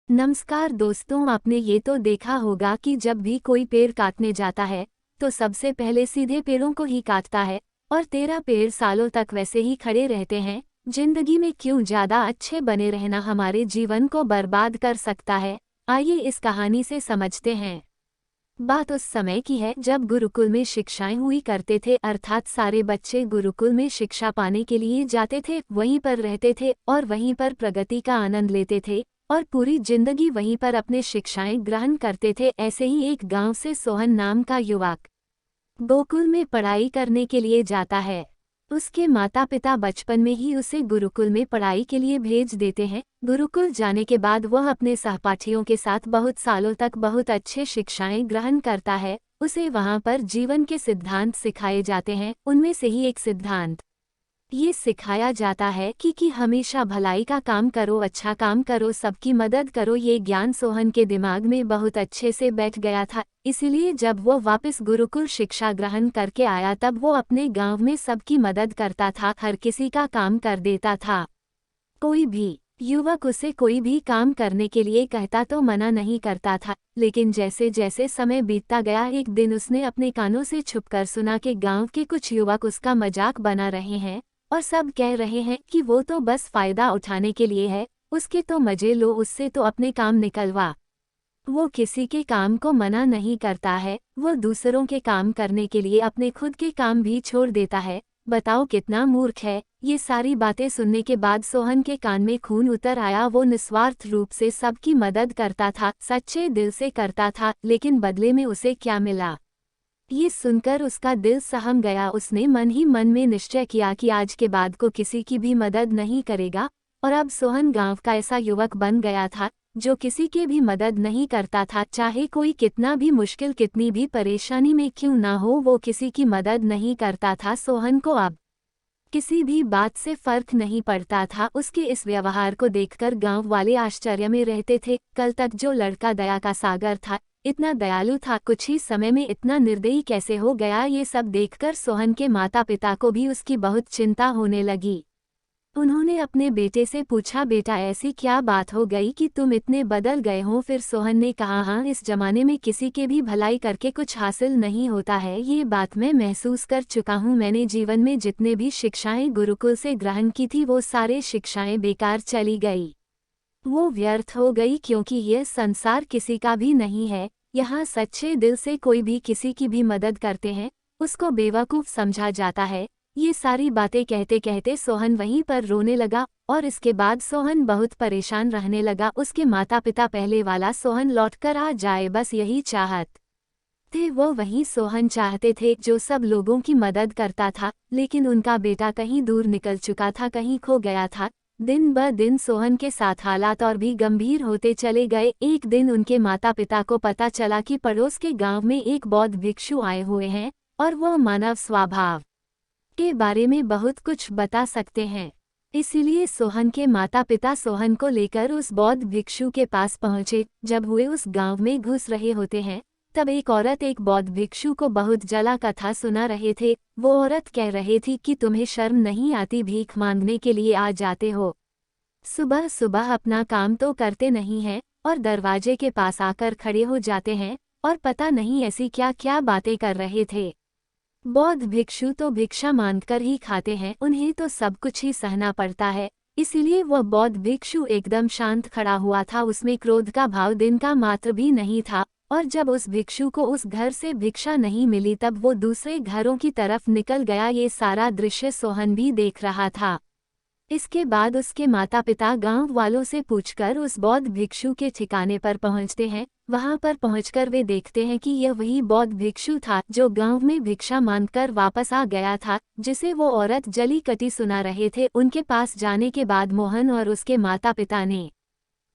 नमस्कार दोस्तों, आपने ये तो देखा होगा कि जब भी कोई पेड़ काटने जाता है तो सबसे पहले सीधे पेड़ों को ही काटता है। और 13 पेड़ सालों तक वैसे ही खड़े रहते हैं। जिंदगी में क्यों ज्यादा अच्छे बने रहना हमारे जीवन को बर्बाद कर सकता है, आइए इस कहानी से समझते हैं। बात उस समय की है जब गुरुकुल में शिक्षाएं हुई करते थे, अर्थात सारे बच्चे गुरुकुल में शिक्षा पाने के लिए जाते थे, वहीं पर रहते थे और वहीं पर प्रगति का आनंद लेते थे और पूरी जिंदगी वहीं पर अपने शिक्षाएं ग्रहण करते थे। ऐसे ही एक गांव से सोहन नाम का युवक गोकुल में पढ़ाई करने के लिए जाता है। उसके माता पिता बचपन में ही उसे गुरुकुल में पढ़ाई के लिए भेज देते हैं। गुरुकुल जाने के बाद वह अपने सहपाठियों के साथ बहुत सालों तक बहुत अच्छे शिक्षाएं ग्रहण करता है। उसे वहां पर जीवन के सिद्धांत सिखाए जाते हैं। उनमें से ही एक सिद्धांत ये सिखाया जाता है कि हमेशा भलाई का काम करो, अच्छा काम करो, सबकी मदद करो। ये ज्ञान सोहन के दिमाग में बहुत अच्छे से बैठ गया था। इसीलिए जब वो वापस गुरुकुल शिक्षा ग्रहण करके आया तब वो अपने गांव में सबकी मदद करता था, हर किसी का काम कर देता था। कोई भी युवक उसे कोई भी काम करने के लिए कहता तो मना नहीं करता था। लेकिन जैसे जैसे समय बीतता गया, एक दिन उसने अपने कानों से छुपकर सुना कि गांव के कुछ युवक उसका मजाक बना रहे हैं और सब कह रहे हैं कि वो तो बस फायदा उठाने के लिए है, उसके तो मजे लो, उससे तो अपने काम निकलवा। वो किसी के काम को मना नहीं करता है, वो दूसरों के काम करने के लिए अपने खुद के काम भी छोड़ देता है। बताओ कितना मूर्ख है। ये सारी बातें सुनने के बाद सोहन के कान में खून उतर आया। वो निस्वार्थ रूप से सबकी मदद करता था, सच्चे दिल से करता था, लेकिन बदले में उसे क्या मिला, ये सुनकर उसका दिल सहम गया। उसने मन ही मन में निश्चय किया कि आज के बाद को किसी की भी मदद नहीं करेगा। और अब सोहन गांव का ऐसा युवक बन गया था जो किसी की भी मदद नहीं करता था। चाहे कोई कितना भी मुश्किल, कितनी भी परेशानी में क्यों ना हो, वो किसी की मदद नहीं करता था। सोहन को अब किसी भी बात से फर्क नहीं पड़ता था। उसके इस व्यवहार को देखकर गांव वाले आश्चर्य में रहते थे। कल तक जो लड़का दया का सागर था, इतना दयालु था, कुछ ही समय में इतना निर्दयी कैसे हो गया। ये सब देखकर सोहन के माता पिता को भी उसकी बहुत चिंता होने लगी। उन्होंने अपने बेटे से पूछा, बेटा ऐसी क्या बात हो गई कि तुम इतने बदल गए हो। फिर सोहन ने कहा, हाँ, इस जमाने में किसी के भी भलाई करके कुछ हासिल नहीं होता है। ये बात मैं महसूस कर चुका हूँ। मैंने जीवन में जितने भी शिक्षाएं गुरुकुल से ग्रहण की थी वो सारे शिक्षाएं बेकार चली गई, वो व्यर्थ हो गई, क्योंकि यह संसार किसी का भी नहीं है। यहाँ सच्चे दिल से कोई भी किसी की भी मदद करते हैं उसको बेवकूफ़ समझा जाता है। ये सारी बातें कहते कहते सोहन वहीं पर रोने लगा और इसके बाद सोहन बहुत परेशान रहने लगा। उसके माता पिता पहले वाला सोहन लौटकर आ जाए, बस यही चाहत थे। वो वही सोहन चाहते थे जो सब लोगों की मदद करता था। लेकिन उनका बेटा कहीं दूर निकल चुका था, कहीं खो गया था। दिन ब दिन सोहन के साथ हालात और भी गंभीर होते चले गए। एक दिन उनके माता पिता को पता चला कि पड़ोस के गांव में एक बौद्ध भिक्षु आए हुए हैं और वह मानव स्वभाव के बारे में बहुत कुछ बता सकते हैं। इसीलिए सोहन के माता पिता सोहन को लेकर उस बौद्ध भिक्षु के पास पहुंचे। जब हुए उस गांव में घुस रहे होते हैं तब एक औरत एक बौद्ध भिक्षु को बहुत जला कथा सुना रहे थे। वो औरत कह रही थी कि तुम्हें शर्म नहीं आती, भीख मांगने के लिए आ जाते हो, सुबह सुबह अपना काम तो करते नहीं हैं और दरवाजे के पास आकर खड़े हो जाते हैं और पता नहीं ऐसी क्या क्या बातें कर रहे थे। बौद्ध भिक्षु तो भिक्षा मांगकर ही खाते हैं, उन्हें तो सब कुछ ही सहना पड़ता है। इसीलिए वह बौद्ध भिक्षु एकदम शांत खड़ा हुआ था, उसमें क्रोध का भाव दिन का मात्र भी नहीं था। और जब उस भिक्षु को उस घर से भिक्षा नहीं मिली तब वो दूसरे घरों की तरफ निकल गया। ये सारा दृश्य सोहन भी देख रहा था। इसके बाद उसके माता पिता गांव वालों से पूछकर उस बौद्ध भिक्षु के ठिकाने पर पहुंचते हैं। वहां पर पहुंचकर वे देखते हैं कि यह वही बौद्ध भिक्षु था जो गांव में भिक्षा मांगकर वापस आ गया था, जिसे वो औरत जली कटी सुना रहे थे। उनके पास जाने के बाद मोहन और उसके माता पिता ने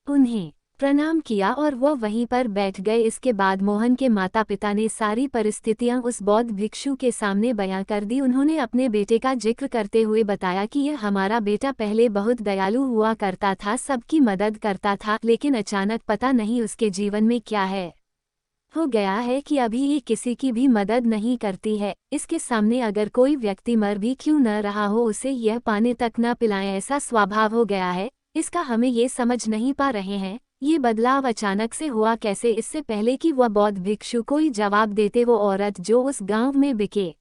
उन्हें प्रणाम किया और वो वहीं पर बैठ गए। इसके बाद मोहन के माता पिता ने सारी परिस्थितियां उस बौद्ध भिक्षु के सामने बयां कर दी। उन्होंने अपने बेटे का जिक्र करते हुए बताया कि यह हमारा बेटा पहले बहुत दयालु हुआ करता था, सबकी मदद करता था, लेकिन अचानक पता नहीं उसके जीवन में क्या हो गया है कि अभी ये किसी की भी मदद नहीं करती है। इसके सामने अगर कोई व्यक्ति मर भी क्यों न रहा हो, उसे यह पानी तक न पिलाएं, ऐसा स्वभाव हो गया है इसका। हमें ये समझ नहीं पा रहे हैं ये बदलाव अचानक से हुआ कैसे? इससे पहले कि वह बौद्ध भिक्षु कोई जवाब देते, वो औरत जो उस गांव में बिके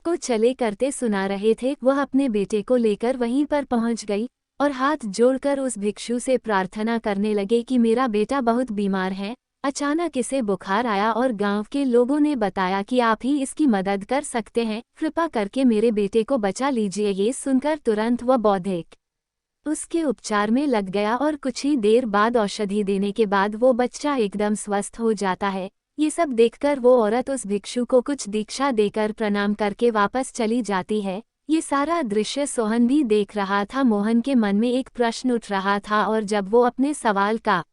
को चले करते सुना रहे थे, वह अपने बेटे को लेकर वहीं पर पहुंच गई और हाथ जोड़कर उस भिक्षु से प्रार्थना करने लगे कि मेरा बेटा बहुत बीमार है, अचानक इसे बुखार आया और गांव के लोगों ने बताया कि आप ही इसकी मदद कर सकते हैं, कृपा करके मेरे बेटे को बचा लीजिए। ये सुनकर तुरंत वह बौद्धिक उसके उपचार में लग गया और कुछ ही देर बाद औषधि देने के बाद वो बच्चा एकदम स्वस्थ हो जाता है। ये सब देखकर वो औरत उस भिक्षु को कुछ दीक्षा देकर प्रणाम करके वापस चली जाती है। ये सारा दृश्य सोहन भी देख रहा था। मोहन के मन में एक प्रश्न उठ रहा था और जब वो अपने सवाल का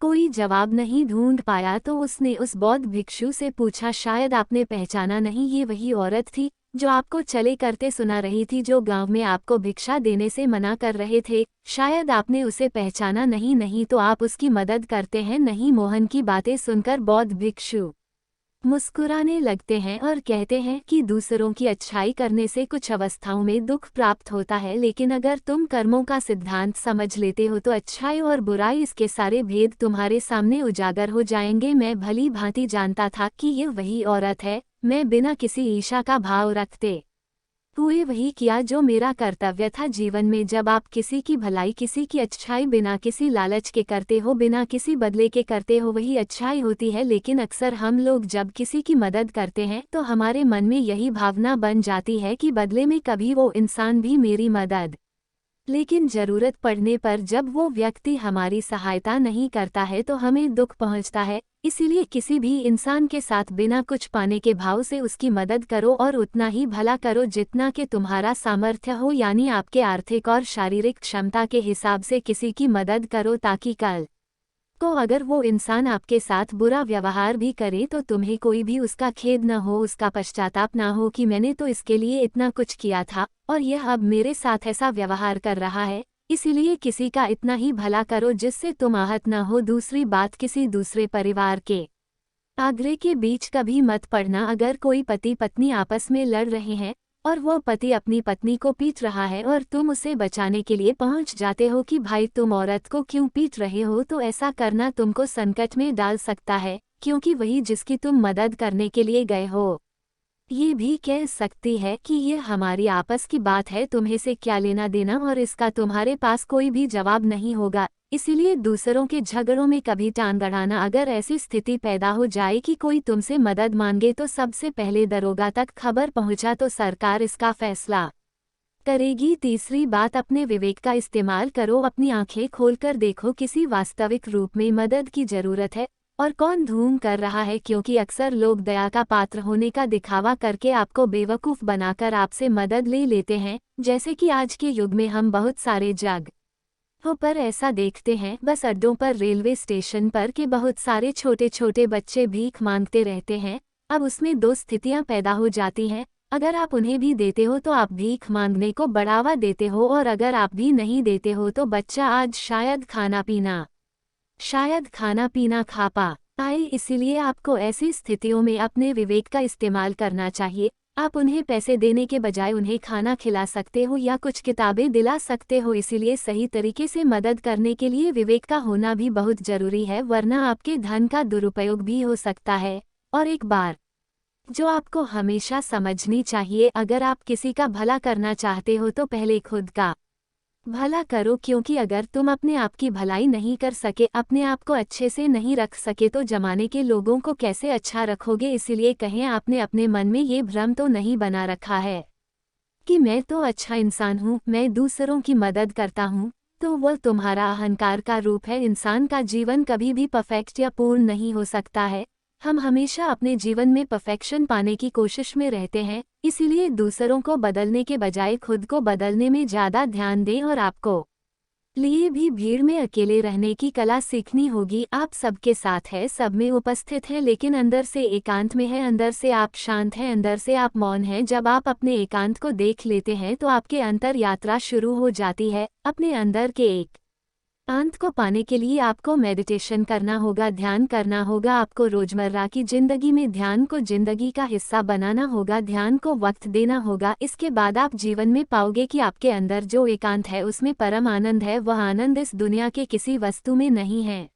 कोई जवाब नहीं ढूंढ पाया तो उसने उस बौद्ध भिक्षु से पूछा, शायद आपने पहचाना नहीं, ये वही औरत थी जो आपको चले करते सुना रही थी, जो गांव में आपको भिक्षा देने से मना कर रहे थे। शायद आपने उसे पहचाना नहीं, नहीं तो आप उसकी मदद करते हैं नहीं। मोहन की बातें सुनकर बौद्ध भिक्षु मुस्कुराने लगते हैं और कहते हैं कि दूसरों की अच्छाई करने से कुछ अवस्थाओं में दुख प्राप्त होता है, लेकिन अगर तुम कर्मों का सिद्धांत समझ लेते हो तो अच्छाई और बुराई, इसके सारे भेद तुम्हारे सामने उजागर हो जाएंगे। मैं भली भांति जानता था कि ये वही औरत है। मैं बिना किसी ईर्ष्या का भाव रखते हुए वही किया जो मेरा कर्तव्य था जीवन में। जब आप किसी की भलाई, किसी की अच्छाई बिना किसी लालच के करते हो, बिना किसी बदले के करते हो, वही अच्छाई होती है। लेकिन अक्सर हम लोग जब किसी की मदद करते हैं तो हमारे मन में यही भावना बन जाती है कि बदले में कभी वो इंसान भी मेरी मदद, लेकिन ज़रूरत पड़ने पर जब वो व्यक्ति हमारी सहायता नहीं करता है तो हमें दुख पहुंचता है। इसीलिए किसी भी इंसान के साथ बिना कुछ पाने के भाव से उसकी मदद करो और उतना ही भला करो जितना कि तुम्हारा सामर्थ्य हो, यानी आपके आर्थिक और शारीरिक क्षमता के हिसाब से किसी की मदद करो, ताकि कल को अगर वो इंसान आपके साथ बुरा व्यवहार भी करे तो तुम्हें कोई भी उसका खेद न हो, उसका पश्चाताप ना हो कि मैंने तो इसके लिए इतना कुछ किया था और यह अब मेरे साथ ऐसा व्यवहार कर रहा है। इसीलिए किसी का इतना ही भला करो जिससे तुम आहत न हो। दूसरी बात, किसी दूसरे परिवार के आग्रह के बीच कभी मत पड़ना। अगर कोई पति पत्नी आपस में लड़ रहे हैं और वो पति अपनी पत्नी को पीट रहा है और तुम उसे बचाने के लिए पहुंच जाते हो कि भाई तुम औरत को क्यों पीट रहे हो, तो ऐसा करना तुमको संकट में डाल सकता है, क्योंकि वही जिसकी तुम मदद करने के लिए गए हो ये भी कह सकती है कि ये हमारी आपस की बात है, तुम्हें से क्या लेना देना, और इसका तुम्हारे पास कोई भी जवाब नहीं होगा। इसीलिए दूसरों के झगड़ों में कभी टांग अड़ाना। अगर ऐसी स्थिति पैदा हो जाए कि कोई तुमसे मदद मांगे तो सबसे पहले दरोगा तक खबर पहुंचा तो सरकार इसका फैसला करेगी। तीसरी बात, अपने विवेक का इस्तेमाल करो। अपनी आंखें खोलकर देखो किसी वास्तविक रूप में मदद की जरूरत है और कौन धूम कर रहा है, क्योंकि अक्सर लोग दया का पात्र होने का दिखावा करके आपको बेवकूफ़ बनाकर आपसे मदद ले लेते हैं, जैसे कि आज के युग में हम बहुत सारे जगहों पर ऐसा देखते हैं। बस अड्डों पर, रेलवे स्टेशन पर के बहुत सारे छोटे छोटे बच्चे भीख मांगते रहते हैं। अब उसमें दो स्थितियां पैदा हो जाती हैं, अगर आप उन्हें भी देते हो तो आप भीख मांगने को बढ़ावा देते हो, और अगर आप भी नहीं देते हो तो बच्चा आज शायद खाना पीना खा पाए। इसीलिए आपको ऐसी स्थितियों में अपने विवेक का इस्तेमाल करना चाहिए। आप उन्हें पैसे देने के बजाय उन्हें खाना खिला सकते हो या कुछ किताबें दिला सकते हो। इसीलिए सही तरीके से मदद करने के लिए विवेक का होना भी बहुत जरूरी है, वरना आपके धन का दुरुपयोग भी हो सकता है। और एक बार जो आपको हमेशा समझनी चाहिए, अगर आप किसी का भला करना चाहते हो तो पहले खुद का भला करो, क्योंकि अगर तुम अपने आप की भलाई नहीं कर सके, अपने आप को अच्छे से नहीं रख सके तो जमाने के लोगों को कैसे अच्छा रखोगे। इसीलिए कहें, आपने अपने मन में ये भ्रम तो नहीं बना रखा है कि मैं तो अच्छा इंसान हूँ, मैं दूसरों की मदद करता हूँ, तो वह तुम्हारा अहंकार का रूप है। इंसान का जीवन कभी भी परफेक्ट या पूर्ण नहीं हो सकता है। हम हमेशा अपने जीवन में परफेक्शन पाने की कोशिश में रहते हैं, इसीलिए दूसरों को बदलने के बजाय खुद को बदलने में ज़्यादा ध्यान दें। और आपको लिए भी भीड़ में अकेले रहने की कला सीखनी होगी। आप सबके साथ है, सब में उपस्थित है, लेकिन अंदर से एकांत में है, अंदर से आप शांत हैं, अंदर से आप मौन हैं। जब आप अपने एकांत को देख लेते हैं तो आपके अंतर यात्रा शुरू हो जाती है। अपने अंदर के एक अंत को पाने के लिए आपको मेडिटेशन करना होगा, ध्यान करना होगा। आपको रोजमर्रा की जिंदगी में ध्यान को जिंदगी का हिस्सा बनाना होगा, ध्यान को वक्त देना होगा। इसके बाद आप जीवन में पाओगे कि आपके अंदर जो एकांत है उसमें परम आनंद है। वह आनंद इस दुनिया के किसी वस्तु में नहीं है।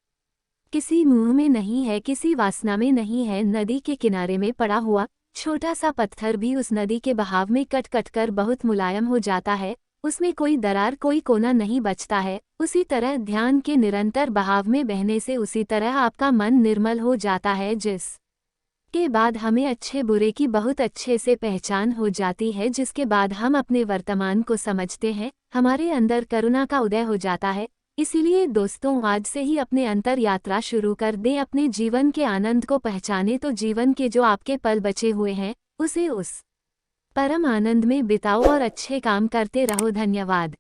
किसी मुंह में नहीं है, किसी वासना में नहीं है। नदी के किनारे में पड़ा हुआ छोटा सा पत्थर भी उस नदी के बहाव में कट कट कर बहुत मुलायम हो जाता है, उसमें कोई दरार कोई कोना नहीं बचता है। उसी तरह ध्यान के निरंतर बहाव में बहने से उसी तरह आपका मन निर्मल हो जाता है, जिस के बाद हमें अच्छे बुरे की बहुत अच्छे से पहचान हो जाती है, जिसके बाद हम अपने वर्तमान को समझते हैं, हमारे अंदर करुणा का उदय हो जाता है। इसीलिए दोस्तों, आज से ही अपने अंतर यात्रा शुरू कर दें, अपने जीवन के आनंद को पहचानें तो जीवन के जो आपके पल बचे हुए हैं उसे उस परम आनंद में बिताओ और अच्छे काम करते रहो। धन्यवाद।